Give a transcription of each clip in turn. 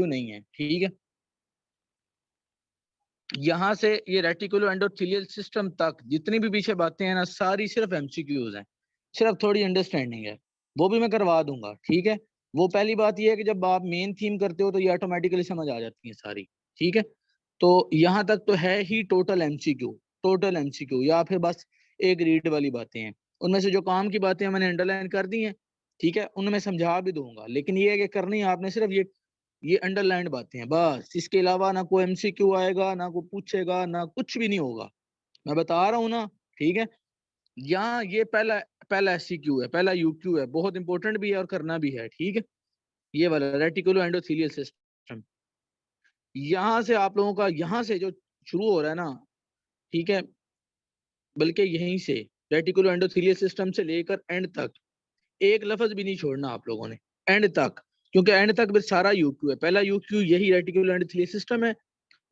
MCQ नहीं है, ठीक है। यहाँ से ये रेटिकुलो एंडोथेलियल सिस्टम तक जितनी भी पीछे बातें हैं ना, सारी सिर्फ एमसीक्यूज हैं, सिर्फ थोड़ी अंडरस्टैंडिंग है, वो भी मैं करवा दूंगा, ठीक है। वो पहली बात ये है कि जब आप मेन थीम करते हो तो ये ऑटोमेटिकली समझ आ जाती है सारी, ठीक है। तो यहाँ तक तो है ही टोटल एमसीक्यू, टोटल एमसीक्यू, या फिर बस एक रीड वाली बातें हैं। उनमें से जो काम की बातें मैंने अंडरलाइन कर दी हैं, ठीक है, उनमें समझा भी दूंगा, लेकिन ये है कि करनी आपने सिर्फ ये अंडरलाइन बातें हैं बस। इसके अलावा ना कोई एमसीक्यू आएगा, ना कोई पूछेगा, ना कुछ भी नहीं होगा, मैं बता रहा हूँ ना, ठीक है। यहाँ ये पहला पहला एससीक्यू है, पहला यूक्यू है, बहुत इंपॉर्टेंट भी है और करना भी है, ठीक है। ये वाला रेटिकुलो एंडोथेलियल सिस्टम, यहाँ से आप लोगों का यहाँ से जो शुरू हो रहा है ना, ठीक है, बल्कि यहीं से रेटिकुलो एंडोथेलियल सिस्टम से लेकर एंड तक एक लफ्ज भी नहीं छोड़ना आप लोगों ने, एंड तक, क्योंकि एंड तक फिर सारा यूक्यू है। पहला यूक्यू यही रेटिकुलो एंडोथेलियल सिस्टम है,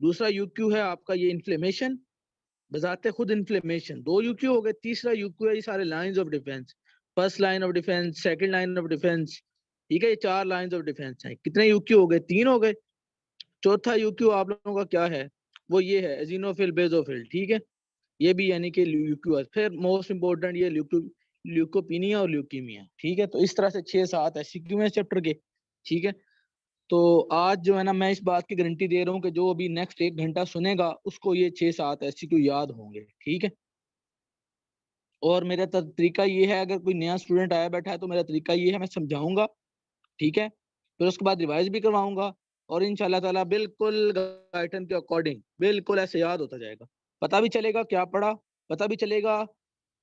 दूसरा यूक्यू है आपका ये इन्फ्लेमेशन, बजाते खुद इन्फ्लेमेशन, दो यूक्यू हो गए। तीसरा यूक्यू है ये सारे lines of defence, first line of defence, second line of defence, ठीक है, ये 4 लाइंस ऑफ डिफेंस हैं। कितने यूक्यू हो गए? 3 हो गए। चौथा यूक्यू आप लोगों का क्या है? वो ये है एजिनोफिल बेजोफिल, ठीक है, ये भी यानी कि ल्यूक्यू है। फिर मोस्ट इंपोर्टेंट ये ल्यूकोपिनिया और ल्यूकीमिया, ठीक है। तो इस तरह से 6-7 एससीक्यू हैं चैप्टर के, ठीक है। तो आज जो है ना, मैं इस बात की गारंटी दे रहा हूँ कि जो अभी नेक्स्ट 1 घंटा सुनेगा उसको ये 6-7 एससीक्यू याद होंगे, ठीक है। और मेरा तरीका ये है, अगर कोई नया स्टूडेंट आया बैठा है तो मेरा तरीका ये है, मैं समझाऊंगा, ठीक है, फिर उसके बाद रिवाइज भी करवाऊंगा, और इंशाल्लाह ताला बिल्कुल गाइडन के अकॉर्डिंग बिल्कुल ऐसे याद होता जाएगा। पता भी चलेगा क्या पढ़ा, पता भी चलेगा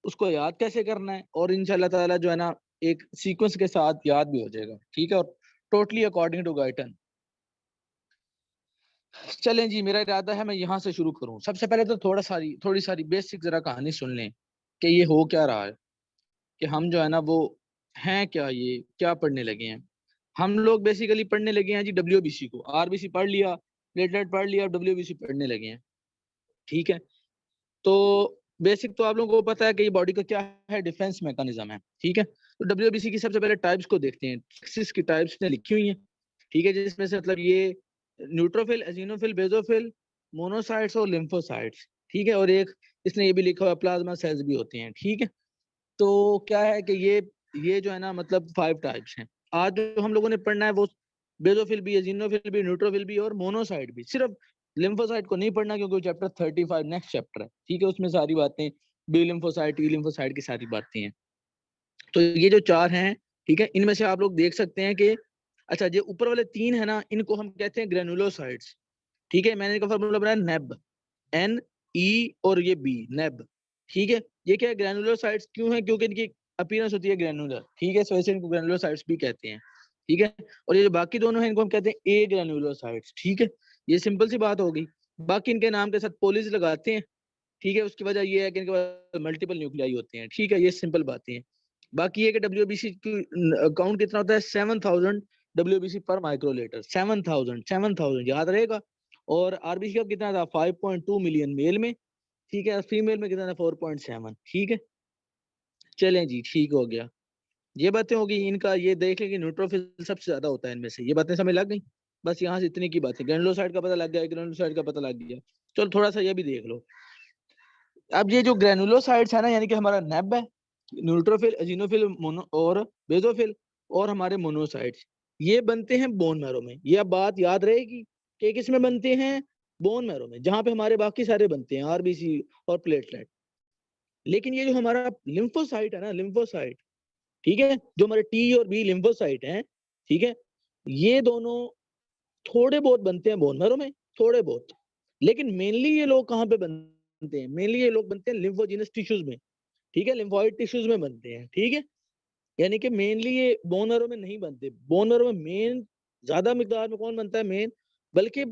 उसको याद कैसे करना है, और इंशाल्लाह ताला जो है ना एक सीक्वेंस के साथ याद भी हो जाएगा, ठीक है, और टोटली अकॉर्डिंग टू गाइडन। चलें जी, मेरा इरादा है मैं यहाँ से शुरू करूँ। सबसे पहले तो थोड़ी सारी बेसिक जरा कहानी सुन लें कि ये हो क्या रहा है, कि हम जो है ना वो हैं क्या, ये क्या पढ़ने लगे हैं। हम लोग बेसिकली पढ़ने लगे हैं जी डब्ल्यूबीसी को, आरबीसी पढ़ लिया, प्लेटलेट पढ़ लिया, डब्ल्यूबीसी पढ़ने लगे हैं, ठीक है। तो बेसिक तो आप लोगों को पता है कि ये बॉडी का क्या है, डिफेंस मैकेनिज्म है, ठीक है। तो डब्ल्यूबीसी की सबसे पहले टाइप्स को देखते हैं। 6 की टाइप्स ने लिखी हुई हैं, ठीक है, जिसमें से मतलब ये न्यूट्रोफिल, एजिनोफिल, बेजोफिल, मोनोसाइट्स और लिम्फोसाइट्स, ठीक है। और एक इसने ये भी लिखा हुआ प्लाज्मा सेल्स भी होते हैं, ठीक है। तो क्या है कि ये जो है ना मतलब 5 टाइप्स हैं। आज जो हम लोगों ने पढ़ना है वो बेजोफिल भी, एजिनोफिल भी, न्यूट्रोफिल भी और मोनोसाइट भी। सिर्फ लिम्फोसाइट को नहीं पढ़ना क्योंकि चैप्टर 35 नेक्स्ट चैप्टर है, ठीक है, उसमें सारी बातें बी लिम्फोसाइट, टी लिम्फोसाइट की सारी बातें हैं। तो ये जो 4 हैं, ठीक है, इनमें से आप लोग देख सकते हैं कि अच्छा जो ऊपर वाले 3 है ना, इनको हम कहते हैं ग्रेनुलोसाइट्स, ठीक है। मैंने इनका फॉर्मूला बनाया नेब, एन ई और ये बी, नेब, ठीक है। ये क्या है, ग्रेनुलोसाइट्स क्यों है? क्योंकि इनकी अपीयरेंस होती है ग्रेनुलर, ठीक है, इस वजह से इनको ग्रेनुलोसाइट्स भी कहते हैं, ठीक है। और ये जो बाकी दोनों हैं इनको हम कहते हैं ए ग्रेनुलोसाइट्स, ठीक है। ये सिंपल सी बात होगी। बाकी इनके नाम के साथ पोलिस लगाते हैं, ठीक है, उसकी वजह ये है कि इनके पास मल्टीपल न्यूक्लियाई होते हैं, ठीक है, ये सिंपल बातें हैं। बाकी ये कि डब्ल्यूबीसी की काउंट कितना होता है, 7000 डब्ल्यूबीसी पर माइक्रोलीटर, 7000 याद रहेगा। और आरबीसी का कितना था, 5.2 मिलियन मेल में, ठीक है, फीमेल में कितना था, 4.7, ठीक है। चलें जी, ठीक हो गया, ये बातें होगी। इनका ये देख लें कि न्यूट्रोफिल सबसे ज्यादा होता है इनमें से, ये बातें समझ लग गई। बस यहाँ से इतनी की बात है, ग्रेनुलोसाइट का पता लग गया, ग्रेनुलोसाइट का पता लग गया। चलो थोड़ा सा ये भी देख लो। अब ये जो ग्रेनुलोसाइट्स है ना, यानी कि हमारा नेब है, न्यूट्रोफिल, एजिनोफिल, मोनो और बेजोफिल, और हमारे मोनोसाइट्स, ये बनते हैं बोन मैरो में। ये अब बात याद रहेगी कि किस में बनते हैं, बोन मैरो में, जहां पे हमारे बाकी सारे बनते हैं, आरबीसी और प्लेटलेट। लेकिन ये जो हमारा लिम्फोसाइट है ना, लिम्फोसाइट, ठीक है, जो हमारे टी और बी लिम्फोसाइट हैं, ठीक है, ये दोनों थोड़े बहुत बनते हैं बोन मैरो में, थोड़े बहुत। लेकिन मेनली ये लोग कहाँ पे बनते हैं, मेनली ये लोग बनते हैं लिम्फोजिनस टिश्यूज में, ठीक है, लिम्फोइड टिश्यूज में बनते हैं, ठीक है। यानी कि मेनली ये बोन मैरो में नहीं बनते। बोन मैरो में मेन ज्यादा मिकदार में कौन बनता है, मेन, बल्कि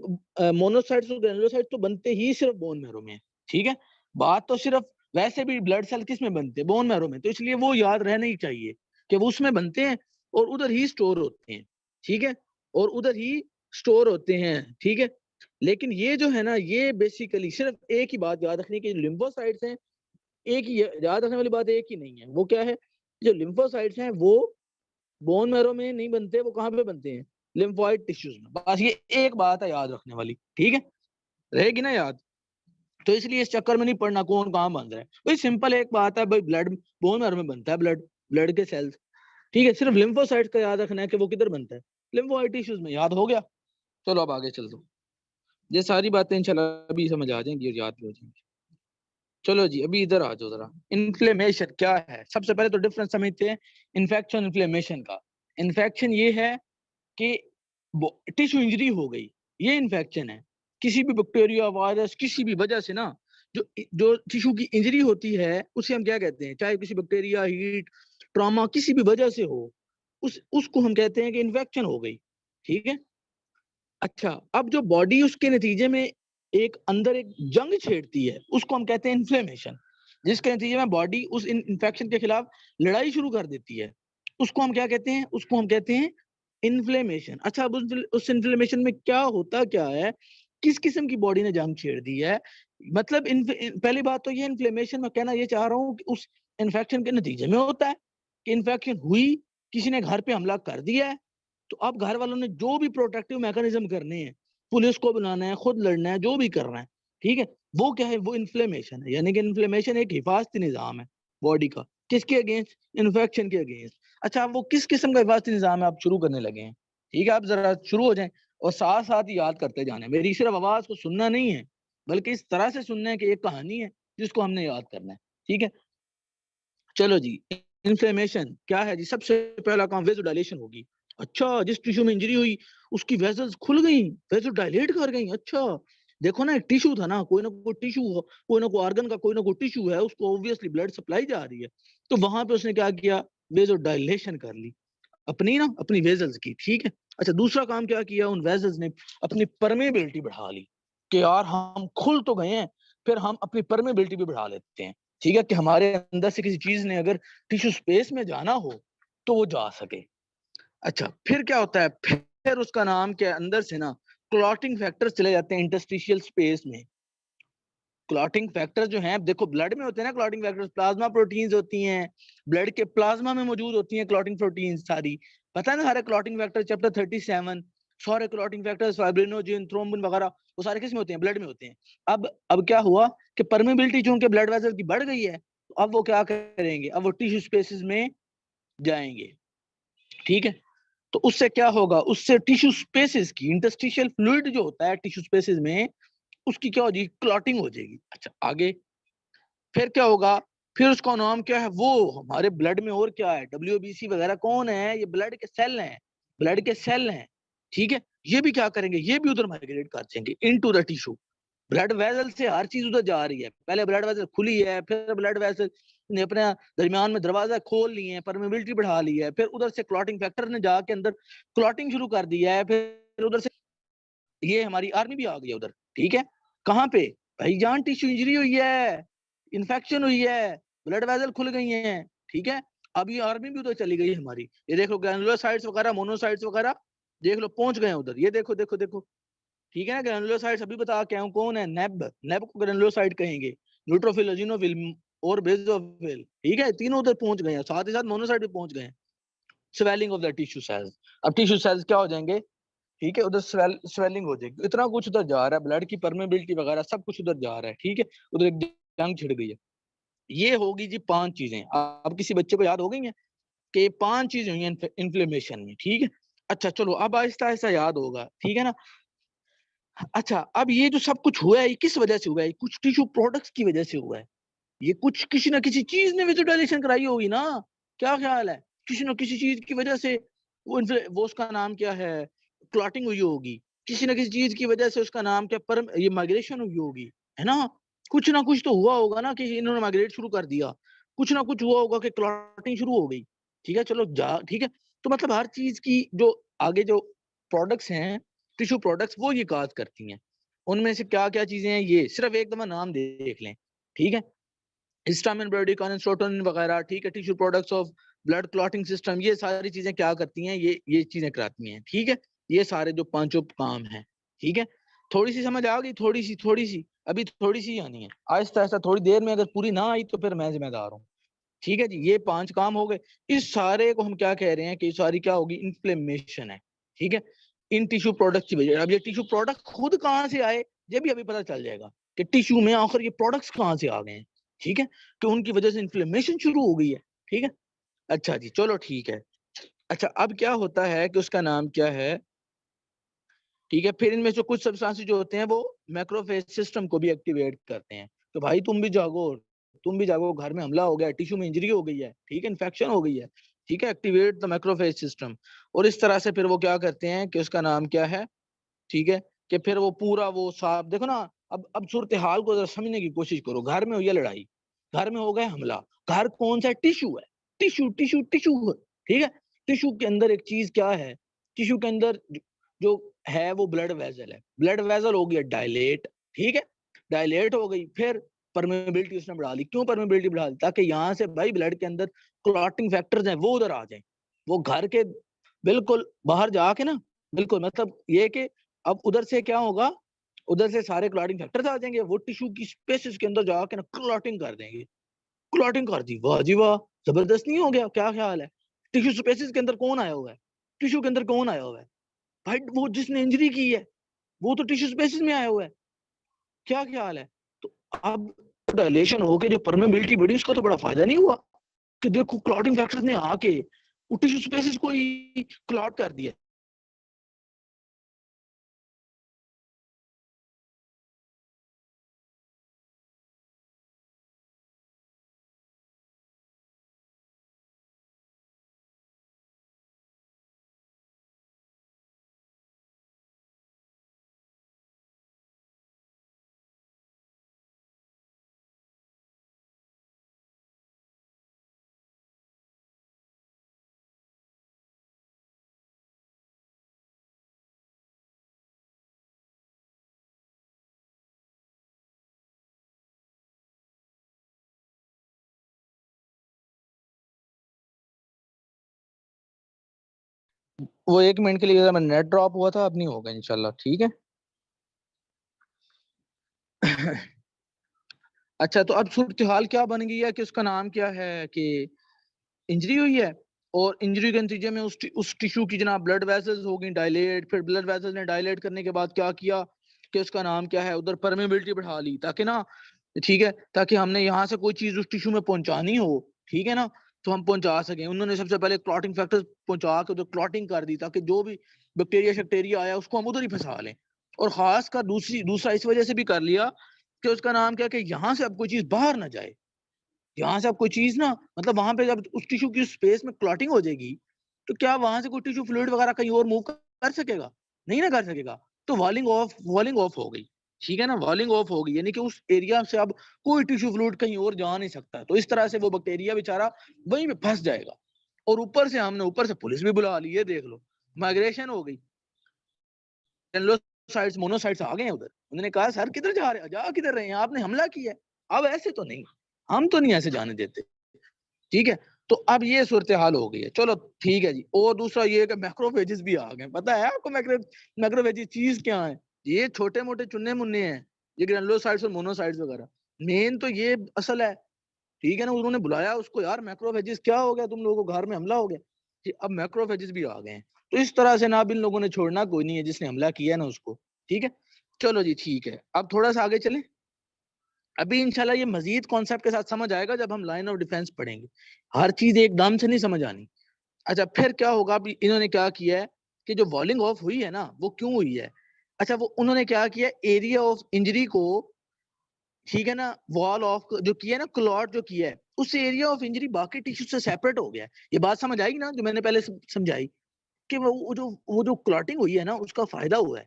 मोनोसाइट्स और ग्रेनुलोसाइट्स तो बनते ही सिर्फ बोन मैरो में, ठीक है। बात तो सिर्फ वैसे भी ब्लड सेल किस में बनते हैं, बोन मैरो में, तो इसलिए वो याद रहना ही चाहिए कि वो उसमें बनते हैं और उधर ही स्टोर होते हैं, ठीक है, और उधर ही स्टोर होते हैं, ठीक है। लेकिन ये जो है ना, ये बेसिकली सिर्फ एक ही बात याद रखनी कि लिम्फोसाइट्स हैं, एक ही याद रखने वाली बात एक ही नहीं है, वो क्या है, जो लिम्फोसाइट्स हैं वो बोन मैरो में नहीं बनते, वो कहाँ पे बनते हैं, लिम्फोइड टिश्यूज में। बस ये एक बात है याद रखने वाली, ठीक है, रहेगी ना याद। तो इसलिए इस चक्कर में नहीं पड़ना कौन कहाँ बन रहा है, भाई सिंपल एक बात है भाई, ब्लड बोन मैरो में बनता है ब्लड, ब्लड के सेल्स, ठीक है, सिर्फ लिम्फोसाइट्स का याद रखना है कि वो किधर बनता है, लिम्फोइड टिश्यूज में, याद हो गया। चलो अब आगे चल दो, ये सारी बातें इंशाल्लाह अभी समझ आ जाएंगी और याद भी हो जाएंगी। चलो जी अभी इधर आ जाओ जरा, इन्फ्लेमेशन क्या है। सबसे पहले तो डिफरेंस समझते हैं इन्फेक्शन इन्फ्लेमेशन का। इन्फेक्शन ये है कि टिश्यू इंजरी हो गई, ये इन्फेक्शन है। किसी भी बैक्टीरिया वायरस किसी भी वजह से ना जो जो टिश्यू की इंजरी होती है उसे हम क्या कहते हैं, चाहे किसी बैक्टीरिया, हीट, ट्रॉमा किसी भी वजह से हो, उसको हम कहते हैं कि इन्फेक्शन हो गई, ठीक है। अच्छा, अब जो बॉडी उसके नतीजे में एक अंदर एक जंग छेड़ती है उसको हम कहते हैं इन्फ्लेमेशन, जिसके नतीजे में बॉडी उस इन्फेक्शन के खिलाफ लड़ाई शुरू कर देती है, उसको हम क्या कहते हैं, उसको हम कहते हैं इन्फ्लेमेशन। अच्छा, अब उस इन्फ्लेमेशन में क्या होता क्या है, किस किस्म की बॉडी ने जंग छेड़ दी है, मतलब पहली बात तो ये इन्फ्लेमेशन में कहना ये चाह रहा हूँ कि उस इन्फेक्शन के नतीजे में होता है कि इन्फेक्शन हुई, किसी ने घर पे हमला कर दिया है, तो अब घर वालों ने जो भी प्रोटेक्टिव मैकेनिज्म करने हैं, पुलिस को बुलाना है, खुद लड़ना है, जो भी करना है, ठीक है, वो क्या है, वो इन्फ्लेमेशन है। यानी कि इन्फ्लेमेशन एक हिफाजती निजाम है बॉडी का, किसके अगेंस्ट, इन्फेक्शन के अगेंस्ट। अच्छा, वो किस किस्म का हिफाजती निजाम है आप शुरू करने लगे हैं, ठीक है, आप जरा शुरू हो जाएं और साथ साथ ही याद करते जाने। मेरी सिर्फ आवाज को सुनना नहीं है बल्कि इस तरह से सुनना है कि एक कहानी है जिसको हमने याद करना है, ठीक है। चलो जी, इन्फ्लेमेशन क्या है जी, सबसे पहला काम वेजोडाइलेशन होगी। अच्छा, जिस टिश्यू में इंजरी हुई उसकी वेजल्स खुल गई, वेजो डायलेट कर गई। अच्छा, देखो ना, एक टिश्यू था ना, कोई ना कोई टिश्यू, कोई ना कोई ऑर्गन का कोई ना कोई टिश्यू है, उसको ऑब्वियसली ब्लड सप्लाई जा रही है, तो वहां पे उसने क्या किया, वेजो डायलेशन कर ली, अपनी ना अपनी वेजल्स की, ठीक है। अच्छा, दूसरा काम क्या किया, उन वेजल्स ने अपनी परमेबिलिटी बढ़ा ली कि यार हम खुल तो गए हैं, फिर हम अपनी परमेबिलिटी भी बढ़ा लेते हैं, ठीक है, कि हमारे अंदर से किसी चीज ने अगर टिश्यू स्पेस में जाना हो तो वो जा सके। अच्छा, फिर क्या होता है, फिर उसका नाम के अंदर से ना क्लॉटिंग फैक्टर्स चले जाते हैं इंटरस्टिशियल स्पेस में। क्लॉटिंग फैक्टर जो हैं, देखो ब्लड में होते हैं ना क्लॉटिंग फैक्टर्स, प्लाज्मा प्रोटीन्स होती हैं, ब्लड के प्लाज्मा में मौजूद होती हैं क्लॉटिंग प्रोटीन्स सारी, पता है ना, सारे क्लॉटिंग फैक्टर चैप्टर 37, सारे क्लॉटिंग फैक्टर्स, फाइब्रिनोजेन, थ्रोम्बिन वगैरह, वो सारे किस में होते हैं, ब्लड में होते हैं। अब क्या हुआ कि परमेबिलिटी चूंकि ब्लड वेसल की बढ़ गई है, तो अब वो क्या करेंगे, अब वो टिश्यू स्पेसिस में जाएंगे, ठीक है। तो उससे क्या होगा, उससे टिश्यू स्पेसिस की, इंटरस्टिशियल फ्लूइड जो होता है टिश्यू स्पेसिस में, उसकी क्या हो जाएगी, क्लॉटिंग हो जाएगी। अच्छा, आगे फिर क्या होगा, फिर उसका नाम क्या है, वो हमारे ब्लड में और क्या है, डब्ल्यूबीसी वगैरह कौन है, ये ब्लड के सेल हैं, ब्लड के सेल हैं, ठीक है। ये भी क्या करेंगे, ये भी उधर माइग्रेट कर जाएंगे into the tissue. Blood vessel से हर चीज उधर जा रही है, पहले ब्लड वेसल खुली है, फिर ब्लड वेसल ने अपने दरमियान में दरवाजा खोल लिए हैं, परमेबिलिटी बढ़ा ली है, फिर उधर से क्लॉटिंग फैक्टर ने जाके अंदर क्लॉटिंग शुरू कर दी है, फिर उधर से ये हमारी आर्मी भी आ गई है उधर, ठीक है। कहाँ पे, भाई जान टिश्यू इंजरी हुई है, इन्फेक्शन हुई है, ब्लड वेसल खुल गई हैं, ठीक है। अब ये आर्मी भी उधर चली गई हमारी, ये देख लो ग्रैनुलोसाइट्स वगैरह, मोनोसाइट्स वगैरह, देख लो पहुंच गए उधर, ये देखो देखो देखो, ठीक है ना। ग्रैनुलोसाइट्स अभी बता के आऊं कौन है, नेब, नेब को ग्रैनुलोसाइट कहेंगे, न्यूट्रोफिल, अजीनोफिल और बेसोफिल, ठीक है, तीनों उधर पहुंच गए हैं, साथ ही साथ मोनोसाइट भी पहुंच गए हैं। Swelling of the tissue cells, अब टिश्यू सेल्स क्या हो जाएंगे, ठीक है, उधर स्वेलिंग हो जाएगी, इतना कुछ उधर जा रहा है, ब्लड की परमेबिलिटी वगैरह सब कुछ उधर जा रहा है, ठीक है, उधर एक जंग छिड़ गई है। ये होगी जी 5 चीजें, अब किसी बच्चे को याद हो गई हैं कि ये 5 चीजें हुई हैं इन्फ्लेमेशन में, ठीक है। अच्छा चलो, अब आहिस्ता आहिस्ता याद होगा, ठीक है ना। अच्छा, अब ये जो सब कुछ हुआ है, ये किस वजह से हुआ है, कुछ टिश्यू प्रोडक्ट्स की वजह से हुआ है, ये कुछ किसी ना किसी चीज ने विजुअलाइजेशन कराई होगी ना, क्या ख्याल है, किसी ना किसी चीज की वजह से वो उसका नाम क्या है, क्लॉटिंग हुई होगी, किसी ना किसी चीज की वजह से उसका नाम क्या, पर ये माइग्रेशन हुई होगी, है ना। कुछ ना कुछ तो हुआ होगा ना कि इन्होंने माइग्रेट शुरू कर दिया, कुछ ना कुछ हुआ होगा कि क्लॉटिंग शुरू हो गई, ठीक है। चलो जा, ठीक है। तो मतलब हर चीज की जो आगे जो प्रोडक्ट्स हैं, टिश्यू प्रोडक्ट्स, वो ये काज करती हैं। उनमें से क्या क्या चीजें हैं, ये सिर्फ एक दफा नाम देख लें, ठीक है। हिस्टामिन, ब्रोडिकाइन, सेरोटोनिन वगैरह, ठीक है, tissue products of blood clotting system, ये सारी चीजें क्या करती हैं, ये चीजें कराती हैं, ठीक है। ये सारे जो पांचों काम हैं, ठीक है। थोड़ी सी समझ आ गई, थोड़ी सी अभी थोड़ी सी आनी है, आहिस्ता आहिस्ता, थोड़ी देर में अगर पूरी ना आई तो फिर मैं जिम्मेदार हूँ, ठीक है जी। ये 5 काम हो गए, इस सारे को हम क्या कह रहे हैं कि सारी क्या होगी, इन्फ्लेमेशन है, ठीक है। इन टिश्यू प्रोडक्ट की वजह। अब ये टिश्यू प्रोडक्ट खुद कहाँ से आए ये भी अभी पता चल जाएगा कि टिश्यू में आखिर ये प्रोडक्ट्स कहाँ से आ गए हैं, ठीक है, कि उनकी वजह से इन्फ्लेमेशन शुरू हो गई है, ठीक है। अच्छा जी, चलो ठीक है। अच्छा, अब क्या होता है कि उसका नाम क्या है, ठीक है, फिर इनमें से कुछ सब्सटेंसेस जो होते हैं वो मैक्रोफेज सिस्टम को भी एक्टिवेट करते हैं। तो भाई तुम भी जागो, घर में हमला हो गया, टिश्यू में इंजरी हो गई है, ठीक है, इन्फेक्शन हो गई है, ठीक है, एक्टिवेट द मैक्रोफेज सिस्टम। और इस तरह से फिर वो क्या करते हैं कि उसका नाम क्या है, ठीक है, कि फिर वो पूरा वो साफ देखो ना। अब सूरत हाल को जरा समझने की कोशिश करो। घर में हुई है लड़ाई, घर में हो गया हमला, घर कौन सा टिश्यू है, टिश्यू टिश्यू टिश्यू, ठीक है। टिश्यू के अंदर एक चीज क्या है, टिश्यू के अंदर जो है वो ब्लड वेजल है, ब्लड वेजल हो गया डायलेट, ठीक है, डायलेट हो गई, फिर परमेबिलिटी उसने बढ़ा दी। क्यों परमेबिलिटी बढ़ा दी? ताकि यहाँ से भाई ब्लड के अंदर क्लॉटिंग फैक्टर्स हैं वो उधर आ जाए, वो घर के बिल्कुल बाहर जाके ना, बिल्कुल मतलब ये कि अब उधर से क्या होगा, उधर से सारे क्लॉटिंग फैक्टर्स आ जाएंगे, वो टिश्यू की स्पेसिस के अंदर जाके ना क्लॉटिंग कर देंगे। क्लॉटिंग कर दी, वाह जी वाह, जबरदस्त नहीं हो गया? क्या ख्याल है? टिश्यू स्पेसिस के अंदर कौन आया हुआ है, टिश्यू के अंदर कौन आया हुआ है भाई? वो जिसने इंजरी की है वो तो टिश्यू स्पेसिस में आया हुआ है। क्या ख्याल है? तो अब डायलेशन हो के जो परमेबिलिटी बढ़ी उसका तो बड़ा फायदा नहीं हुआ कि देखो क्लॉटिंग फैक्टर्स ने आके वो टिश्यू स्पेसिस को ही क्लॉट कर दिया। वो 1 मिनट के लिए जरा नेट ड्रॉप हुआ था, अब नहीं होगा इंशाल्लाह, ठीक है। अच्छा, तो अब सूरत हाल क्या बन गई है कि उसका नाम क्या है कि इंजरी हुई है, और इंजरी के नतीजे में उस टिश्यू की जनाब ब्लड वेसल्स हो गई डायलेट। फिर ब्लड वेसल्स ने डायलेट करने के बाद क्या किया कि उसका नाम क्या है, उधर परमेबिलिटी बढ़ा ली, ताकि ना, ठीक है, ताकि हमने यहाँ से कोई चीज उस टिश्यू में पहुंचानी हो, ठीक है ना, तो हम पहुंचा सके। उन्होंने सबसे पहले क्लॉटिंग फैक्टर्स पहुंचा के उधर क्लॉटिंग कर दी, ताकि जो भी बैक्टीरिया शैक्टीरिया आया उसको हम उधर ही फंसा लें। और खास कर दूसरा इस वजह से भी कर लिया कि उसका नाम क्या, कि यहाँ से अब कोई चीज बाहर ना जाए। यहाँ से अब कोई चीज ना, मतलब वहां पे जब उस टिश्यू की स्पेस में क्लॉटिंग हो जाएगी, तो क्या वहां से कोई टिश्यू फ्लूइड वगैरह कहीं और मूव कर सकेगा? नहीं ना कर सकेगा। तो वॉलिंग ऑफ हो गई, ठीक है ना, वॉलिंग ऑफ हो गई, यानी कि उस एरिया से अब कोई टिश्यू फ्लूइड कहीं और जा नहीं सकता। तो इस तरह से वो बैक्टीरिया बेचारा वहीं पे फंस जाएगा। और ऊपर से पुलिस भी बुला ली, ये देख लो, माइग्रेशन हो गई, एनलोसाइट्स मोनोसाइट्स आ गए हैं उधर। उन्होंने कहा सर किधर जा रहे हो, जा किधर रहे हैं, आपने हमला किया है। अब ऐसे तो नहीं, हम तो नहीं ऐसे जाने देते, ठीक है। तो अब ये सूरत हाल हो गई है, चलो ठीक है जी। और दूसरा ये कि मैक्रोफेजेस भी आ गए। पता है आपको मैक्रोफेजेस चीज क्या है? ये छोटे मोटे चुन्ने मुन्ने हैं, ये ग्रेनुलोसाइट्स और मोनोसाइट्स वगैरह। मेन तो ये असल है, ठीक है ना। उन्होंने बुलाया उसको, यार मैक्रोफेजेस क्या हो गया, तुम लोगों को घर में हमला हो गया कि अब मैक्रोफेजेस भी आ गए हैं। तो इस तरह से ना अब इन लोगों ने छोड़ना कोई नहीं है, जिसने हमला किया ना उसको, ठीक है। चलो जी ठीक है, अब थोड़ा सा आगे चलें। अभी इंशाल्लाह ये मजीद कॉन्सेप्ट के साथ समझ आएगा जब हम लाइन ऑफ डिफेंस पढ़ेंगे। हर चीज एकदम से नहीं समझ आनी। अच्छा, फिर क्या होगा, अभी इन्होंने क्या किया है कि जो वॉलिंग ऑफ हुई है ना, वो क्यों हुई है? अच्छा, वो उन्होंने क्या किया, एरिया ऑफ इंजरी को, ठीक है ना, वॉल ऑफ जो किया है ना, क्लॉट जो किया है, उस एरिया ऑफ इंजरी बाकी टिश्यू से सेपरेट हो गया है। ये बात समझ आई ना, जो मैंने पहले समझाई कि वो जो क्लॉटिंग हुई है ना, उसका फायदा हुआ है।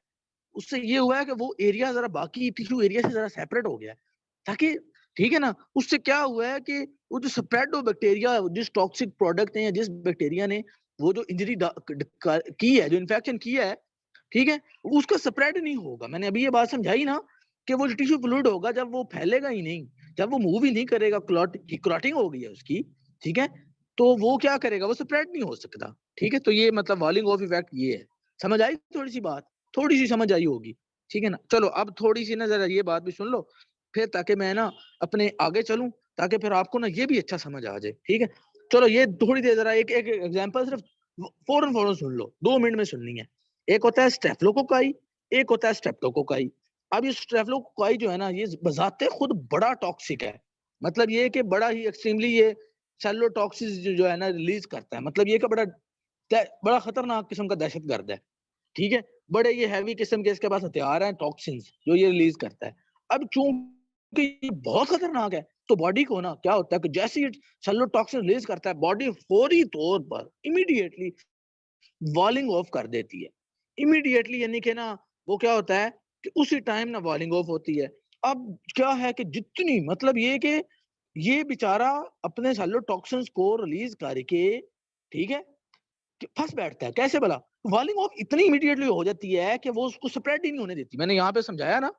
उससे ये हुआ है कि वो एरिया जरा बाकी टिश्यू एरिया से जरा सेपरेट हो गया है, ताकि, ठीक है ना, उससे क्या हुआ है कि वो जो स्प्रेड हो बैक्टीरिया, जिस टॉक्सिक प्रोडक्ट ने या जिस बैक्टीरिया ने वो जो इंजरी की है, जो इन्फेक्शन किया है, ठीक है, उसका स्प्रेड नहीं होगा। मैंने अभी ये बात समझाई ना कि वो टिश्यू फ्लूइड होगा, जब वो फैलेगा ही नहीं, जब वो मूव ही नहीं करेगा, क्लॉटिंग हो गई है उसकी, ठीक है, तो वो क्या करेगा, वो स्प्रेड नहीं हो सकता, ठीक है। तो ये मतलब वॉलिंग ऑफ इफेक्ट ये है। समझ आई थोड़ी सी बात? थोड़ी सी समझ आई होगी, ठीक है ना। चलो अब थोड़ी सी ना जरा ये बात भी सुन लो फिर, ताकि मैं ना अपने आगे चलूं, ताकि फिर आपको ना ये भी अच्छा समझ आ जाए, ठीक है। चलो ये थोड़ी देर जरा एक एक एग्जांपल सिर्फ फौरन फौरन सुन लो, 2 मिनट में सुननी है। एक होता है स्टेफिलोकोकाई, एक होता है स्ट्रेप्टोकोकाई। अब ये स्टेफिलोकोकाई जो है ना, ये बजाते खुद बड़ा टॉक्सिक है। मतलब ये कि बड़ा ही एक्सट्रीमली ये सेलोटॉक्सिस जो है ना रिलीज करता है। मतलब ये का बड़ा खतरनाक किस्म का दहशतगर्द है, ठीक है। बड़े ये हैवी किस्म के इसके पास हथियार हैं, टॉक्सिन्स जो ये रिलीज करता है। अब चूंकि ये बहुत खतरनाक है, तो बॉडी को ना क्या होता है कि जैसे ही सेलोटॉक्सिन रिलीज करता है, बॉडी फौरी तौर पर इमीडिएटली वॉलिंग ऑफ कर देती है। इमीडिएटली यानी कि ना वो क्या होता है कि उसी टाइम ना वॉलिंग ऑफ होती है। अब क्या है कि जितनी मतलब ये कि ये बेचारा अपने सेलोटॉक्सिन्स को रिलीज करके, ठीक है, कि फंस बैठता है। कैसे भला? वॉलिंग ऑफ इतनी इमीडिएटली हो जाती है कि वो उसको स्प्रेड ही नहीं होने देती। मैंने यहाँ पे समझाया ना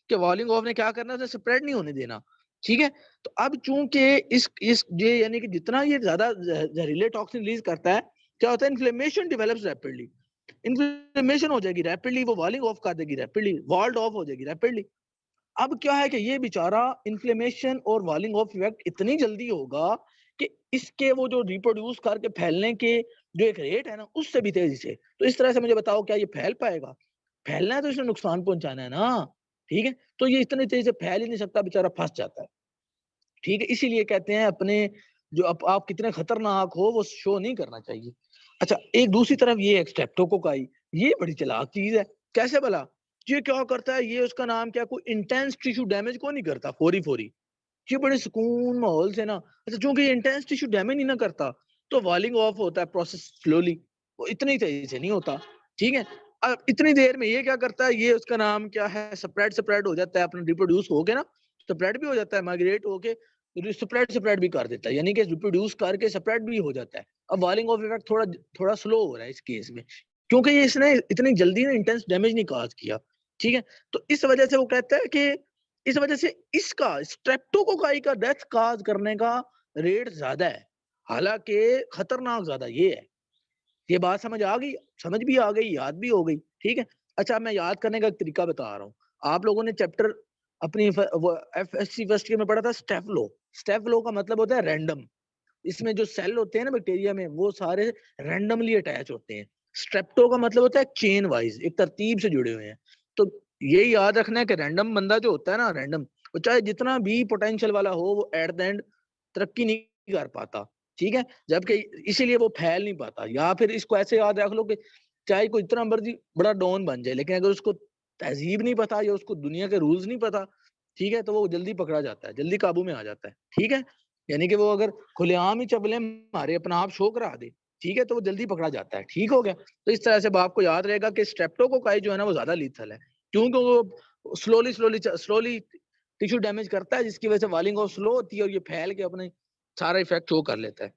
कि वॉलिंग ऑफ ने क्या करना है, उसे स्प्रेड नहीं होने देना, ठीक है। तो अब चूंकि इस ये यानी कि जितना ये ज्यादा जहरीले टॉक्सिन रिलीज करता है, क्या होता है, इन्फ्लेमेशन डेवलप्स रैपिडली। इन्फ्लेमेशन हो जाएगी रैपिडली, वो वॉलिंग ऑफ कर देगी रैपिडली, वॉल्ड ऑफ हो जाएगी रैपिडली। अब क्या है कि ये बेचारा इन्फ्लेमेशन और वॉलिंग ऑफ इफेक्ट इतनी जल्दी होगा कि इसके वो जो रिप्रोड्यूस करके फैलने के जो एक रेट है ना, उससे भी तेजी से। तो इस तरह से मुझे बताओ, क्या ये फैल पाएगा? फैलना है तो इसने नुकसान पहुंचाना है ना, ठीक है। तो ये इतनी तेजी से फैल ही नहीं सकता, बेचारा फंस जाता है, ठीक है। इसीलिए कहते हैं अपने जो आप कितने खतरनाक हो वो शो नहीं करना चाहिए। अच्छा, एक दूसरी तरफ ये स्ट्रेप्टोकोकाई, ये बड़ी चालाक चीज है। कैसे भला? ये क्या करता है, ये उसका नाम क्या, कोई इंटेंस टिश्यू डैमेज को नहीं करता फौरी फौरी, ये बड़े सुकून माहौल से ना। अच्छा, चूंकि ये इंटेंस टिश्यू डैमेज नहीं ना करता, तो वॉलिंग ऑफ होता है प्रोसेस स्लोली, वो इतनी तेजी से नहीं होता, ठीक है। अब इतनी देर में ये क्या करता है, ये उसका नाम क्या है, स्प्रेड स्प्रेड हो जाता है, अपना रिप्रोड्यूस होके ना, स्प्रेड भी हो जाता है, माइग्रेट होके स्प्रेड स्प्रेड भी कर देता है, यानी कि रिप्रोड्यूस करके स्प्रेड भी हो जाता है। अब वॉलिंग ऑफ इफेक्ट थोड़ा थोड़ा स्लो हो रहा है इस केस में, क्योंकि ये इसने इतनी जल्दी ना इंटेंस डैमेज नहीं काज किया, ठीक है। तो इस वजह से वो कहता है कि इस वजह से इसका स्ट्रेप्टोकोकाई का डेथ काज करने का रेट ज्यादा है, हालांकि खतरनाक ज्यादा ये है। ये बात समझ आ गई? समझ भी आ गई, याद भी हो गई, ठीक है। अच्छा, मैं याद करने का एक तरीका बता रहा हूँ। आप लोगों ने चैप्टर अपनी एफएससी फर्स्ट ईयर में पढ़ा था स्टेफलो। स्टेफलो का मतलब होता है रैंडम। इसमें जो सेल होते हैं ना बैक्टीरिया में, वो सारे रैंडमली अटैच होते हैं। स्ट्रेप्टो का मतलब होता है चेन वाइज, एक तरतीब से जुड़े हुए हैं। तो ये याद रखना है कि रैंडम बंदा जो होता है ना, रैंडम, वो चाहे जितना भी पोटेंशियल वाला हो, वो एट द एंड तरक्की नहीं कर पाता, ठीक है। जबकि इसीलिए वो फैल नहीं पाता। या फिर इसको ऐसे याद रख लो कि चाहे कोई इतना मर्जी बड़ा डॉन बन जाए, लेकिन अगर उसको तहजीब नहीं पता या उसको दुनिया के रूल्स नहीं पता, ठीक है, तो वो जल्दी पकड़ा जाता है, जल्दी काबू में आ जाता है, ठीक है। यानी कि वो अगर खुलेआम ही चपले मारे, अपना आप शो करा दे, ठीक है, तो वो जल्दी पकड़ा जाता है, ठीक हो गया। तो इस तरह से आपको याद रहेगा कि स्ट्रेप्टोकोकाई जो है ना, वो ज्यादा लीथल है, क्योंकि वो slowly slowly slowly tissue damage करता है, जिसकी वजह से वॉलिंग ऑफ स्लो होती है और ये फैल के अपने सारा इफेक्ट शो कर लेता है।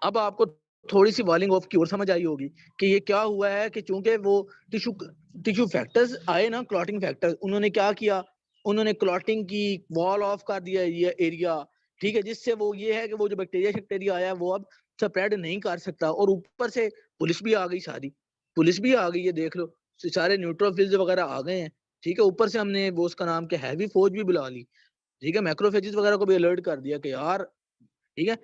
अब आपको थोड़ी सी वॉलिंग ऑफ की और समझ आई होगी कि ये क्या हुआ है, कि चूंकि वो टिश्यू टिश्यू फैक्टर्स आए ना, क्लॉटिंग फैक्टर्स, उन्होंने क्या किया, उन्होंने क्लॉटिंग की, वॉल ऑफ कर दिया ये एरिया, ठीक है, जिससे वो ये है कि वो जो बैक्टीरिया आया है वो अब स्प्रेड नहीं कर सकता। और ऊपर से पुलिस भी आ गई, सारी पुलिस भी आ गई है, देख लो, सारे न्यूट्रोफिल्स वगैरह आ गए हैं, ठीक है। ऊपर से हमने वो उसका नाम क्या, हैवी फौज भी बुला ली, ठीक है, मैक्रोफेजेस वगैरह को भी अलर्ट कर दिया कि यार, ठीक है।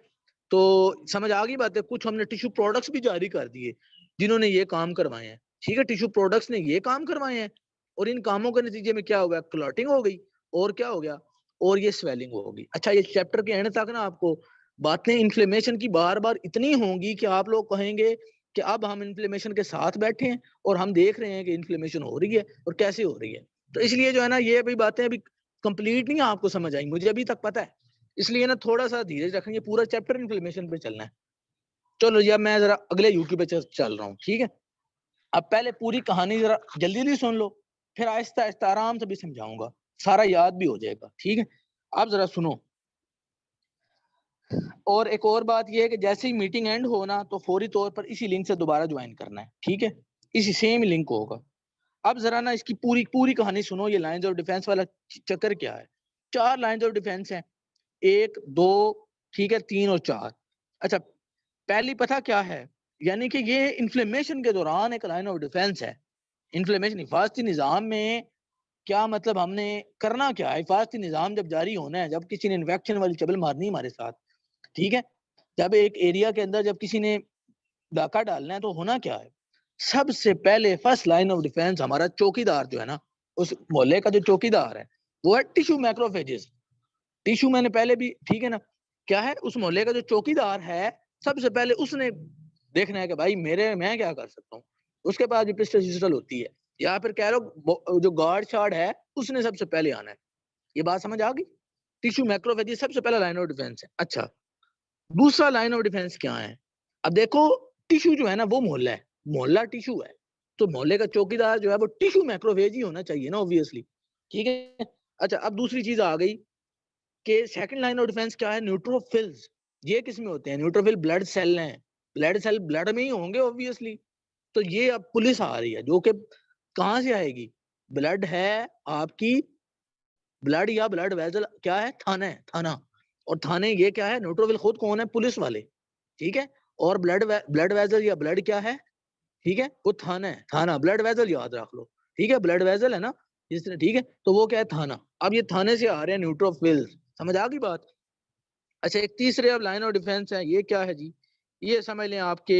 तो समझ आ गई बात है। कुछ हमने टिश्यू प्रोडक्ट्स भी जारी कर दिए जिन्होंने ये काम करवाए हैं, ठीक है, टिश्यू प्रोडक्ट्स ने ये काम करवाए हैं। और इन कामों के नतीजे में क्या हुआ, क्लॉटिंग हो गई, और क्या हो गया, और ये स्वेलिंग हो गई। अच्छा, ये चैप्टर के एंड तक ना आपको बातें इन्फ्लेमेशन की बार बार इतनी होंगी कि आप लोग कहेंगे कि अब हम इन्फ्लेमेशन के साथ बैठे हैं और हम देख रहे हैं कि इन्फ्लेमेशन हो रही है और कैसे हो रही है। तो इसलिए जो है ना, ये अभी बातें अभी कंप्लीट नहीं आपको समझ आई, मुझे अभी तक पता है। इसलिए ना थोड़ा सा धीरज रखेंगे, पूरा चैप्टर इन्फ्लेमेशन पे चलना है। चलो जी, अब मैं जरा अगले यूके पे चल रहा हूँ, ठीक है। अब पहले पूरी कहानी जरा जल्दी जल्दी सुन लो, फिर आहिस्ता आहिस्ता आराम से भी समझाऊंगा, सारा याद भी हो जाएगा, ठीक है। अब जरा सुनो। और एक और बात यह है कि जैसे ही मीटिंग एंड हो ना, तो फौरी तौर पर इसी लिंक से दोबारा ज्वाइन करना है, ठीक है, इसी सेम लिंक होगा। अब जरा ना इसकी पूरी पूरी कहानी सुनो। ये लाइंस ऑफ डिफेंस वाला चक्कर क्या है? 4 लाइंस ऑफ डिफेंस हैं, 1 2, ठीक है, 3 और 4। अच्छा, पहली पता क्या है, यानी कि ये इन्फ्लेमेशन के दौरान एक लाइन ऑफ डिफेंस है। इन्फ्लेमेशन हिफाजती निज़ाम में क्या मतलब, हमने करना क्या है, हिफाजती निज़ाम जब जारी होना है, जब किसी ने इन्फेक्शन वाली चबल मारनी है हमारे साथ, ठीक है, जब एक एरिया के अंदर जब किसी ने डाका डालना है, तो होना क्या है, सबसे पहले फर्स्ट लाइन ऑफ डिफेंस हमारा चौकीदार जो है ना, उस मोहल्ले का जो चौकीदार है वो है टिश्यू मैक्रोफेजेस। टिश्यू मैंने पहले भी, ठीक है ना, क्या है, उस मोहल्ले का जो चौकीदार है सबसे पहले उसने देखना है कि भाई मेरे मैं क्या कर सकता हूँ। उसके बाद भी पिस्टल सिस्टल होती है, या फिर कह लो जो गार्ड शार्ड है उसने सबसे पहले आना है। ये बात समझ आ गई? टिश्यू मैक्रोफेजेस सबसे पहला लाइन ऑफ डिफेंस है। अच्छा, दूसरा लाइन ऑफ डिफेंस क्या है? अब देखो, टिश्यू जो है ना वो मोहल्ला है, मोहल्ला टिश्यू है, तो मोहल्ले का चौकीदार जो है वो टिश्यू मैक्रोफेज ही होना चाहिए ना, ऑब्वियसली। ठीक है। अच्छा, अब दूसरी चीज आ गई कि सेकंड लाइन ऑफ डिफेंस क्या है? न्यूट्रोफिल्स। ये किस में होते हैं? न्यूट्रोफिल ब्लड सेल हैं, ब्लड सेल ब्लड में ही होंगे ऑब्वियसली। तो ये अब पुलिस आ रही है जो कि कहाँ से आएगी? ब्लड है आपकी, ब्लड या ब्लड वेसल क्या है? थाना है, थाना। और थाने ये क्या है? न्यूट्रोफिल खुद कौन है? पुलिस वाले। ठीक है। और ब्लड वेसल या ब्लड क्या है? ठीक है, वो थाना है, थाना। ब्लड वेसल याद रख लो, ठीक है, ब्लड वेसल है ना जिस तरह, ठीक है, तो वो क्या है? थाना। अब ये थाने से आ रहे हैं न्यूट्रोफिल्स। समझ आ गई बात? अच्छा, एक तीसरे अब लाइन ऑफ डिफेंस है, ये क्या है जी? ये समझ लें आपके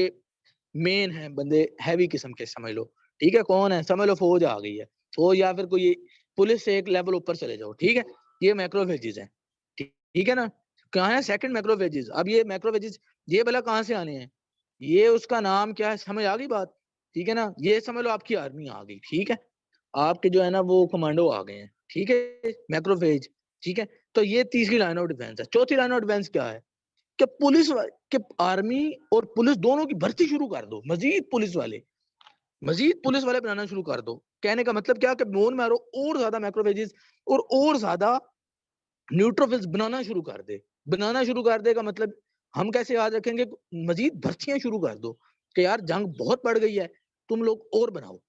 मेन है बंदे, हैवी किस्म के समझ लो। ठीक है, कौन है? समझ लो फौज आ गई है, फौज, या फिर कोई पुलिस से एक लेवल ऊपर चले जाओ। ठीक है, ये मैक्रोफेजेस है। ठीक है ना? कहाँ है? Second macrophages. अब ये मैक्रोफेजेस ये भला कहाँ से आने हैं? ये उसका नाम क्या है? समझ आ गई बात? ठीक है ना? ये समझ लो आपकी आर्मी आ गई। ठीक है, आपके जो है ना वो कमांडो आ गए हैं। ठीक है, मैक्रोफेज। ठीक है, तो ये तीसरी लाइन ऑफ डिफेंस है। चौथी लाइन ऑफ डिफेंस क्या है? कि कि आर्मी और पुलिस दोनों की भर्ती शुरू कर दो, मजीद पुलिस वाले बनाना शुरू कर दो। कहने का मतलब क्या? कि बोन मैरो और ज्यादा मैक्रोफेजेस और ज्यादा न्यूट्रोफिल्स बनाना शुरू कर दे का मतलब हम कैसे याद रखेंगे? मजीद भर्तियां शुरू कर दो कि यार जंग बहुत बढ़ गई है, तुम लोग और बनाओ।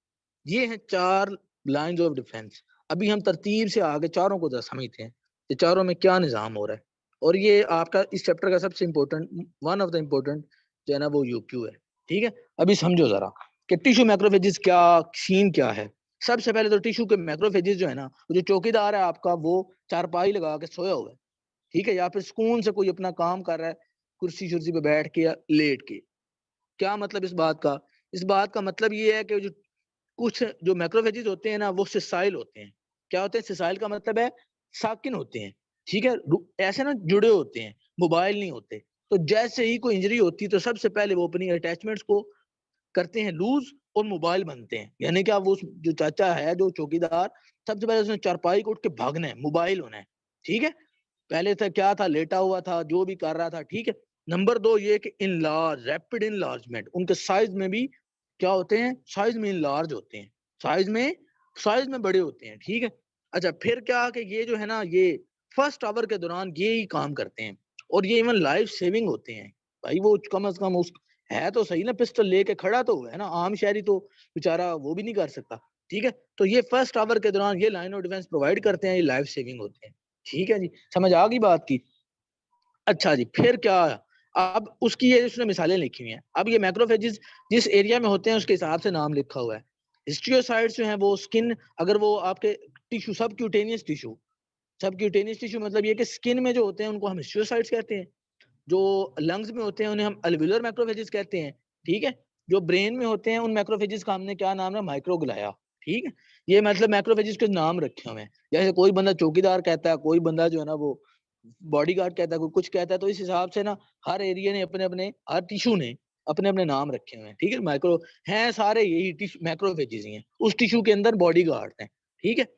ये हैं चार लाइंस ऑफ डिफेंस। अभी हम तरतीब से आगे चारों को जरा समझते हैं कि चारों में क्या निज़ाम हो रहा है। और ये आपका इस चैप्टर का सबसे important, one of the important जो है ना वो यूक्यू है। ठीक है, अभी समझो जरा कि टिश्यू मैक्रोफेजेस क्या सीन क्या है। सबसे पहले तो टिश्यू के मैक्रोफेजेस जो है ना, जो चौकीदार है आपका, वो चारपाई लगा के सोया हुआ है। ठीक है, या फिर सुकून से कोई अपना काम कर रहा है, कुर्सी शुर्सी पे बैठ के या लेट के। क्या मतलब इस बात का? इस बात का मतलब ये है कि जो कुछ जो मैक्रोफेजेस होते हैं ना वो सिसाइल होते हैं। क्या होते हैं? सिसाइल का मतलब है साकिन होते हैं। ठीक है, ऐसे ना जुड़े होते हैं, मोबाइल नहीं होते। तो जैसे ही कोई इंजरी होती है तो सबसे पहले वो अपनी अटैचमेंट्स को करते हैं लूज और मोबाइल बनते हैं। यानी क्या, वो जो चाचा है, जो चौकीदार, सबसे पहले उसने चारपाई को उठ के भागना है, मोबाइल होना है। ठीक है, पहले था क्या था? लेटा हुआ था, जो भी कर रहा था। ठीक है। नंबर दो ये कि इनलार्ज, रैपिड इनलार्जमेंट, उनके साइज में भी क्या होते हैं? साइज में इनलार्ज होते हैं, साइज में बड़े होते हैं। ठीक है। अच्छा, फिर क्या कि ये जो है ना, ये फर्स्ट आवर के दौरान ये ही काम करते हैं, और ये इवन लाइफ सेविंग होते हैं। भाई वो कम से कम उस है तो सही ना, पिस्टल लेके खड़ा तो हुआ है ना, आम शहरी तो बेचारा वो भी नहीं कर सकता। ठीक है, तो ये फर्स्ट आवर के दौरान ये लाइन ऑफ डिफेंस प्रोवाइड करते हैं, ये लाइफ सेविंग होते हैं। ठीक है जी, समझ आ गई बात की? अच्छा जी, फिर क्या? अब उसकी ये उसने मिसालें लिखी हुई हैं। अब ये मैक्रोफेजेस जिस एरिया में होते हैं उसके हिसाब से नाम लिखा हुआ है। हिस्टियोसाइट्स जो हैं वो स्किन, अगर वो आपके टिश्यू, सब क्यूटेनियस टिश्यू मतलब ये कि स्किन में जो होते हैं उनको हम हिस्टियोसाइट्स कहते हैं। जो लंग्स में होते हैं उन्हें हम अल्वियोलर मैक्रोफेजेस कहते हैं। ठीक है। जो ब्रेन में होते हैं उन मैक्रोफेजेस का हमने क्या नाम है? माइक्रोग्लाया। ठीक है। ये मतलब मैक्रोफेजेस के नाम रखे हुए हैं। जैसे कोई बंदा चौकीदार कहता है, कोई बंदा जो है ना वो बॉडीगार्ड कहता है, कोई कुछ कहता है, तो इस हिसाब से ना हर एरिया ने अपने अपने, हर टिश्यू ने अपने अपने नाम रखे हुए हैं। ठीक है, माइक्रो हैं सारे यही टिश्यू मैक्रोफेजेस ही हैं, उस टिश्यू के अंदर बॉडीगार्ड हैं। ठीक है।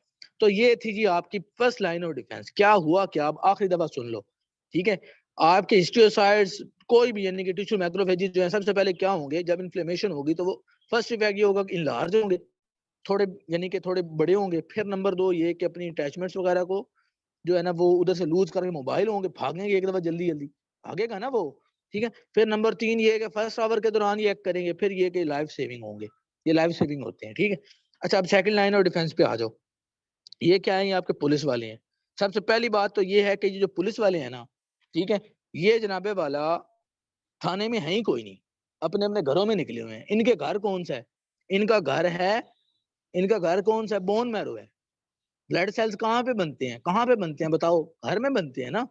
तो ये थी जी आपकी फर्स्ट लाइन ऑफ डिफेंस। क्या हुआ क्या? अब आखिरी दफा सुन लो। ठीक है, आपके हिस्टियोसाइट्स कोई भी यानी कि टिश्यू मैक्रोफेजेस जो है सबसे पहले क्या होंगे? जब इन्फ्लेमेशन होगी तो वो फर्स्ट इफेक्ट ये होगा कि इनलार्ज होंगे, थोड़े यानी कि थोड़े बड़े होंगे। फिर नंबर दो ये कि अपनी अटैचमेंट्स वगैरह को जो है ना वो उधर से लूज करके मोबाइल होंगे, भागेंगे एक दफा जल्दी जल्दी, भागेगा ना वो। ठीक है। फिर नंबर तीन ये कि फर्स्ट आवर के दौरान ये एक्ट करेंगे। फिर ये कि लाइफ सेविंग होंगे, ये लाइफ सेविंग होते हैं। ठीक है। अच्छा, अब सेकंड लाइन ऑफ डिफेंस पे आ जाओ। ये क्या है? ये आपके पुलिस वाले हैं। सबसे पहली बात तो ये है कि ये जो पुलिस वाले हैं ना, ठीक है, ये जनाबे वाला थाने में है ही कोई नहीं, अपने अपने घरों में निकले हुए हैं। इनके घर कौन सा है? इनका घर है, इनका घर कौन सा है? बोन मैरो है। ब्लड सेल्स कहाँ पे बनते हैं? कहाँ पे बनते हैं बताओ? घर में बनते हैं ना।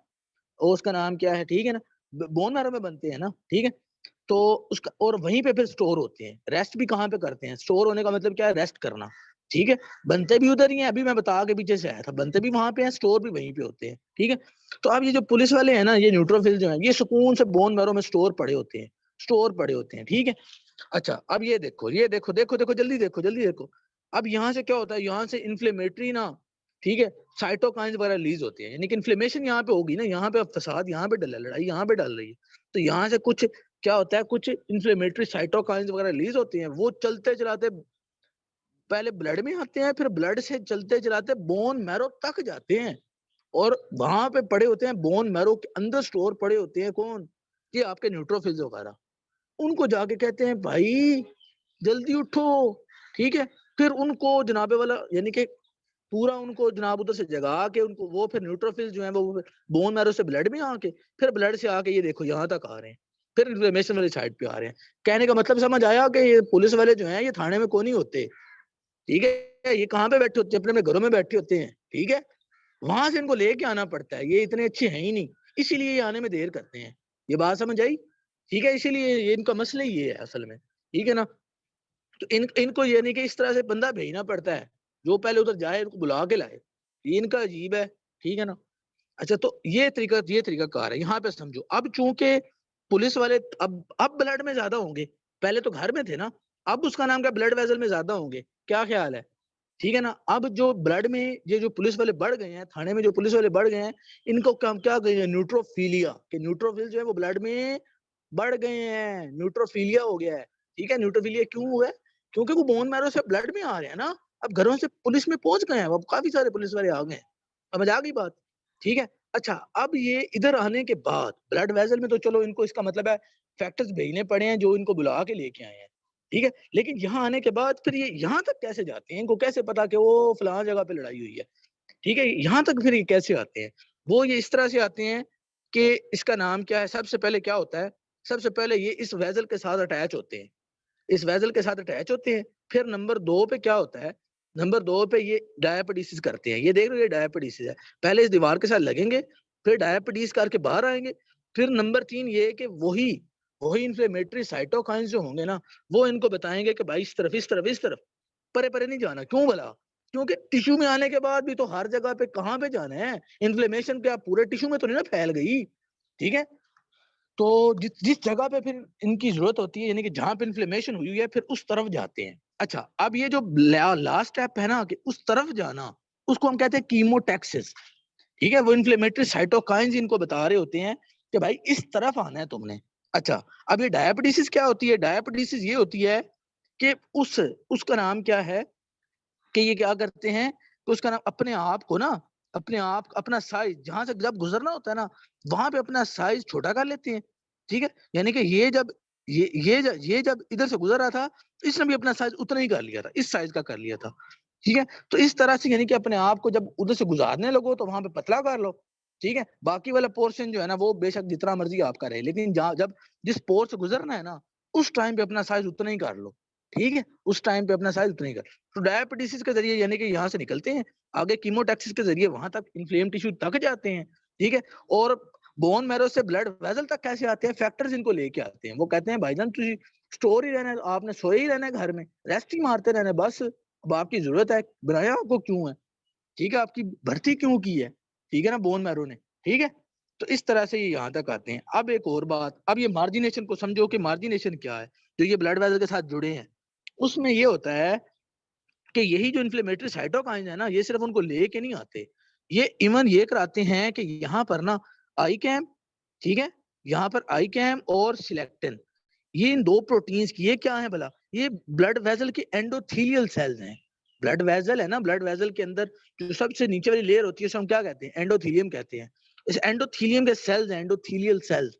और उसका नाम क्या है? ठीक है ना, बोन मैरो में बनते हैं ना। ठीक है। तो उसका और वहीं पे फिर स्टोर होते हैं। रेस्ट भी कहाँ पे करते हैं? स्टोर होने का मतलब क्या है? रेस्ट करना, ठीक है? बनते भी उधर ही हैं, अभी मैं बता के पीछे से आया था, बनते भी वहाँ पे हैं, स्टोर भी वहीं पे होते हैं, ठीक है? तो अब ये जो पुलिस वाले हैं ना, ये न्यूट्रोफिल जो हैं, ये सुकून से बोन मैरो में स्टोर पड़े होते हैं, स्टोर पड़े होते हैं, ठीक है? अच्छा, अब ये देखो, देखो, जल्दी देखो। अब यहाँ से क्या होता है? यहाँ से इन्फ्लेमेटरी ना, ठीक है, साइटोकाइन्स वगैरह रिलीज होते हैं, यानी कि इन्फ्लेमेशन यहाँ पे होगी ना, यहाँ पे अब फसाद यहाँ पे डल रहा है, लड़ाई यहाँ पे डल रही है, तो यहाँ से कुछ क्या होता है, कुछ इन्फ्लेमेटरी साइटोकाइन्स वगैरह रिलीज होती हैं, वो चलते चलाते पहले ब्लड में आते हैं, फिर ब्लड से चलते चलाते बोन मैरो तक जाते हैं, और वहां पे पड़े होते हैं, बोन मैरो के अंदर स्टोर पड़े होते हैं, कौन? ये आपके न्यूट्रोफिल्स वगैरह। उनको जाके कहते हैं भाई जल्दी उठो, ठीक है? फिर उनको जनाबे वाला, यानी कि पूरा उनको जनाब उधर से जगा के उनको, वो फिर न्यूट्रोफिल्स जो है वो बोन मैरो से ब्लड में आके, फिर ब्लड से आके ये देखो यहाँ तक आ रहे हैं, फिर इन्फ्लेमेशन वाली साइड पे आ रहे हैं। कहने का मतलब समझ आया कि ये पुलिस वाले जो हैं ये थाने में कौन नहीं होते, ठीक है? ये कहाँ पे बैठे होते हैं? अपने अपने घरों में बैठे होते हैं, ठीक है? वहां से इनको लेके आना पड़ता है, ये इतने अच्छे हैं ही नहीं, इसीलिए ये आने में देर करते हैं। ये बात समझ आई? ठीक है, इसीलिए ये इनका मसला ही ये है असल में, ठीक है ना? तो इनको ये नहीं कि इस तरह से बंदा भेजना पड़ता है जो पहले उधर जाए, इनको बुला के लाए, ये इनका अजीब है, ठीक है ना? अच्छा, तो ये तरीका कार है, यहाँ पे समझो। अब चूंकि पुलिस वाले अब ब्लड में ज्यादा होंगे, पहले तो घर में थे ना, अब उसका नाम क्या, ब्लड वेसल में ज्यादा होंगे, क्या ख्याल है? ठीक है ना? अब जो ब्लड में ये जो पुलिस वाले बढ़ गए हैं, थाने में जो पुलिस वाले बढ़ गए हैं, इनको हम क्या कहेंगे? न्यूट्रोफीलिया, कि न्यूट्रोफिल जो है वो ब्लड में बढ़ गए हैं, न्यूट्रोफीलिया हो गया है, ठीक है? न्यूट्रोफीलिया क्यों हुआ है? क्योंकि वो बोन मैरो से ब्लड में आ रहे हैं ना, अब घरों से पुलिस में पहुंच गए हैं, अब काफी सारे पुलिस वाले आ गए हैं, समझ आ गई बात? ठीक है? अच्छा, अब ये इधर आने के बाद ब्लड वेसल में तो चलो इनको, इसका मतलब है फैक्टर्स भेजने पड़े हैं जो इनको बुला के लेके आए हैं, ठीक है? लेकिन यहाँ आने के बाद फिर ये यहाँ तक कैसे जाते हैं? इनको कैसे पता कि वो फलां जगह पे लड़ाई हुई है, ठीक है? यहाँ तक फिर ये कैसे आते हैं? वो ये इस तरह से आते हैं कि इसका नाम क्या है? सबसे पहले क्या होता है? सबसे पहले ये इस वेसल के साथ अटैच होते हैं, इस वेसल के साथ अटैच होते हैं। फिर नंबर 2 पे क्या होता है? नंबर 2 पे ये डायापीडिसिस करते हैं। ये देख रहे हो, ये डायापीडिसिस है। पहले इस दीवार के साथ लगेंगे, फिर डायापीडिस करके बाहर आएँगे। फिर नंबर 3 ये है कि वही वही इन्फ्लेमेटरी साइटोकाइन्स जो होंगे ना, वो इनको बताएँगे कि भाई इस तरफ, इस तरफ, इस तरफ। परे-परे नहीं जाना। क्यों भला? क्योंकि टिश्यू में आने के बाद भी तो हर जगह पे कहाँ पे जाना है? इन्फ्लेमेशन क्या पूरे टिश्यू में तो नहीं ना फैल गई, ठीक है? तो जिस जिस जगह पे फिर इनकी ज़रूरत होती है, यानी कि जहाँ पे इन्फ्लेमेशन हुई है, फिर उस तरफ जाते हैं। अच्छा, अब ये जो लास्ट स्टेप है ना कि उस तरफ जाना, उसको हम कहते हैं कीमोटैक्सिस, ठीक है? वो इन्फ्लेमेटरी साइटोकाइन्स इनको बता रहे होते हैं कि भाई इस तरफ आना है तुमने। अच्छा, अब ये डायबिटीज़ क्या होती है? डायबिटीज़ ये होती है कि उसका नाम क्या है कि ये क्या करते हैं कि उसका नाम अपने आप को ना, अपने आप अपना साइज़ जहाँ से जब गुज़रना होता है ना, वहाँ पे अपना साइज़ छोटा कर लेते हैं, ठीक है? यानी कि ये जब इधर से गुज़र रहा था, तो इसने भी अपना साइज़ उतना ही कर लिया था, इस साइज़ का कर लिया था, ठीक है? तो इस तरह से यानी कि अपने आप को जब उधर से गुज़ारने लगो, तो वहाँ पे पतला कर लो, ठीक है? बाकी वाला पोर्शन जो है ना, वो बेशक जितना मर्ज़ी आपका रहे, लेकिन जहाँ जब जिस पोर से गुज़रना है ना, उस टाइम पे अपना साइज़ उतना ही कर लो, ठीक है? उस टाइम पे अपना साइज़ उतना ही कर। तो डायबिटीज़ के ज़रिए यानी कि यहाँ से निकलते हैं, आगे कीमोटैक्सिस के ज़रिए वहाँ तक इन्फ्लेम टिश्यू तक जाते हैं, ठीक है? और बोन मैरो से ब्लड वेसल तक कैसे आते हैं? फैक्टर्स इनको लेके आते हैं। वो कहते हैं भाईजान तुसी स्टोर ही रहना है, आपने सोए ही रहना है घर में, रेस्ट ही मारते रहना है बस। अब आपकी ज़रूरत है, बनाया आपको क्यों है? ठीक है? आपकी भर्ती क्यों की है? ठीक है ना? बोन मैरो ने, ठीक है? तो इस तरह से ये यहाँ तक आते हैं। अब एक और बात, अब ये मार्जिनेशन को समझो कि मार्जिनेशन क्या है? जो ये ब्लड वेसल के साथ जुड़े हैं, उसमें ये होता है कि यही जो इन्फ्लेमेटरी साइटोकाइन्स है ना, ये सिर्फ उनको लेके नहीं आते। ये इवन ये कराते हैं कि यहाँ पर ना आईकैम, ठीक है? यहाँ पर आईकैम और सिलेक्टिन, ये इन 2 प्रोटीन्स की, ये क्या है भला? ये ब्लड वेसल के एंडोथेलियल सेल्स हैं। ब्लड वेसल है ना, ब्लड वेसल के अंदर जो सबसे नीचे वाली लेयर होती है, उसे हम क्या कहते हैं? एंडोथेलियम कहते हैं। इस एंडोथेलियम के सेल्स हैं, एंडोथेलियल सेल्स।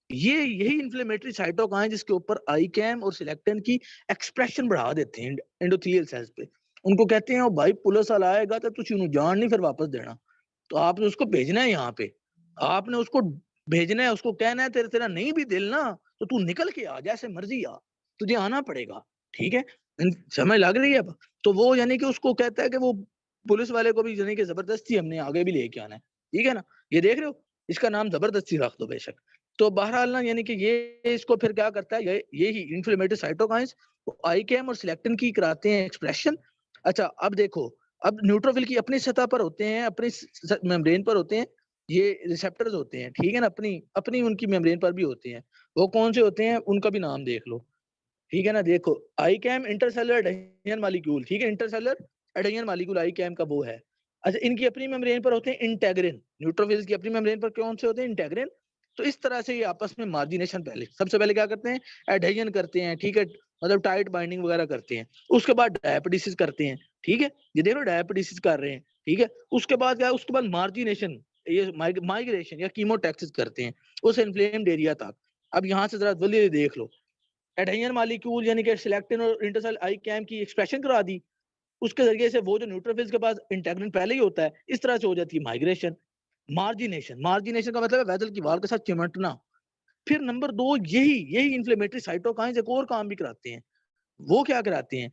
ये यही इन्फ्लेमेटरी साइटोकाइन जिसके ऊपर आईकैम और सिलेक्टिन की एक्सप्रेशन बढ़ा देते हैं एंडोथेलियल सेल्स पे। उनको कहते हैं, "ओ भाई पुलिस वाला आएगा तो तुसी उन्हें जान नहीं फिर वापस देना। तो आपने उसको भेजना है यहाँ पे। आपने उसको भेजना है, उसको कहना है तेरा तेरा नहीं भी दिल ना, तो तू निकल के आ, जैसे मर्ज़ी आ। तुझे आना पड़ेगा।" ठीक है? समझ लग रही है अब? तो वो यानी कि उसको कहता है कि वो पुलिस वाले को भी यानी कि ज़बरदस्ती हमने आगे भी लेके आना है। ठीक है ना? ये देख रहे हो? इसका नाम ज़बरदस्ती रख दो बेशक। तो बहरहाल ना यानी कि ये इसको फिर क्या करता है, ये ही इन्फ्लेमेटरी साइटोकाइंस आईकेम और सिलेक्टिन की कराते हैं एक्सप्रेशन। अच्छा अब देखो, अब न्यूट्रोफिल की अपनी सतह पर होते हैं, अपनी मेम्ब्रेन पर होते हैं, ये रिसेप्टर्स होते हैं, ठीक है ना, अपनी अपनी उनकी मेम्ब्रेन पर भी होते हैं। वो कौन से होते हैं उनका भी नाम देख लो, ठीक है ना। देखो आईकेम इंटरसेलुलर एडेनियन मॉलिक्यूल, ठीक है, इंटरसेलुलर एडेनियन मॉलिक्यूल आईकेम का वो है। अच्छा इनकी अपनी मेम्ब्रेन पर होते हैं इंटेग्रिन, न्यूट्रोफिल्स की अपनी मेम्ब्रेन पर कौन से होते हैं, इंटेग्रिन। तो इस तरह से ये आपस में मार्जिनेशन पहले सबसे पहले क्या करते हैं, एडेनियन करते हैं, ठीक है, मतलब टाइट बाइंडिंग वगैरह करते हैं। उसके बाद डायपेटिसिस करते हैं, ठीक है, ये देख लो डायपेटिसिस कर रहे हैं, ठीक है। उसके बाद क्या है, उसके बाद मार्जिनेशन, ये माइग्रेशन या कीमोटैक्सिस करते हैं उस इन्फ्लेम्ड एरिया तक। अब यहाँ से जरा जल्दी देख लो, एडेनियन मॉलिक्यूल यानी कि सिलेक्टिन और इंटरसेल आई कैम की एक्सप्रेशन करा दी, उसके जरिए से वो जो न्यूट्रोफिल्स के पास इंटेग्रिन पहले ही होता है, इस तरह से हो जाती है माइग्रेशन। मार्जिनेशन, मार्जिनेशन का मतलब है वेसल की वॉल के साथ चिमटना। फिर नंबर 2 यही यही इन्फ्लेमेटरी साइटोकाइंस एक और काम भी कराते हैं। वो क्या कराते हैं,